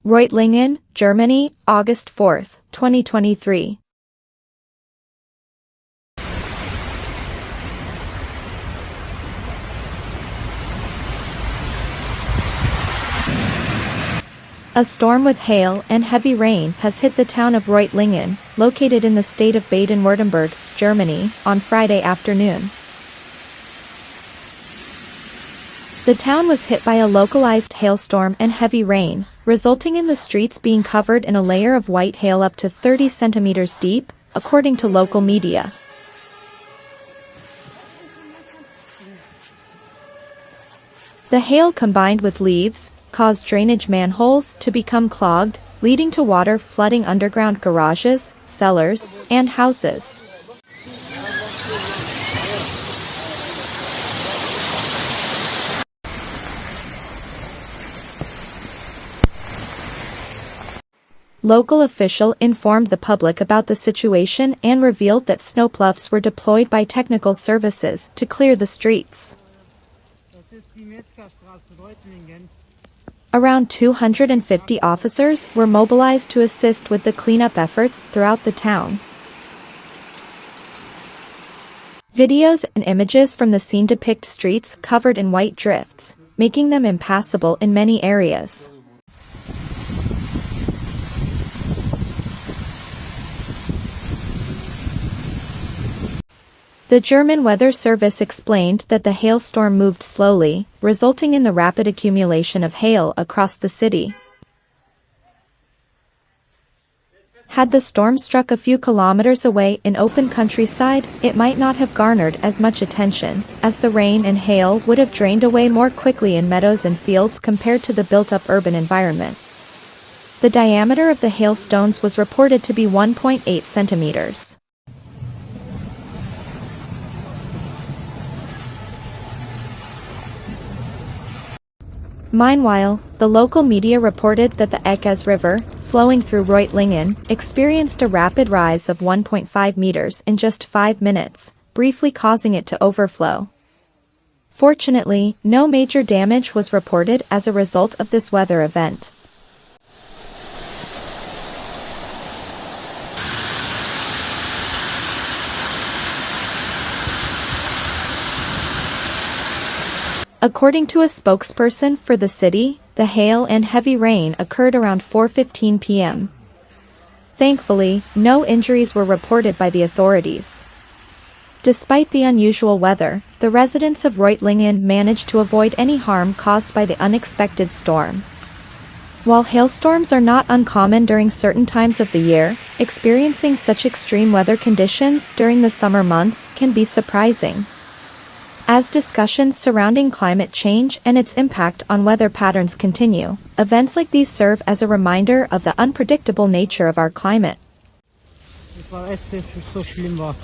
Reutlingen, Germany, August 4, 2023. A storm with hail and heavy rain has hit the town of Reutlingen, located in the state of Baden-Württemberg, Germany, on Friday afternoon. The town was hit by a localized hailstorm and heavy rain, resulting in the streets being covered in a layer of white hail up to 30 centimeters deep, according to local media. The hail combined with leaves caused drainage manholes to become clogged, leading to water flooding underground garages, cellars, and houses. Local official informed the public about the situation and revealed that snowplows were deployed by technical services to clear the streets. Around 250 officers were mobilized to assist with the cleanup efforts throughout the town. Videos and images from the scene depict streets covered in white drifts, making them impassable in many areas. The German Weather Service explained that the hailstorm moved slowly, resulting in the rapid accumulation of hail across the city. Had the storm struck a few kilometers away in open countryside, it might not have garnered as much attention, as the rain and hail would have drained away more quickly in meadows and fields compared to the built-up urban environment. The diameter of the hailstones was reported to be 1.8 centimeters. Meanwhile, the local media reported that the Ekes River, flowing through Reutlingen, experienced a rapid rise of 1.5 meters in just 5 minutes, briefly causing it to overflow. Fortunately, no major damage was reported as a result of this weather event. According to a spokesperson for the city, the hail and heavy rain occurred around 4:15 p.m. Thankfully, no injuries were reported by the authorities. Despite the unusual weather, the residents of Reutlingen managed to avoid any harm caused by the unexpected storm. While hailstorms are not uncommon during certain times of the year, experiencing such extreme weather conditions during the summer months can be surprising. As discussions surrounding climate change and its impact on weather patterns continue, events like these serve as a reminder of the unpredictable nature of our climate. Es war echt so schlimm war.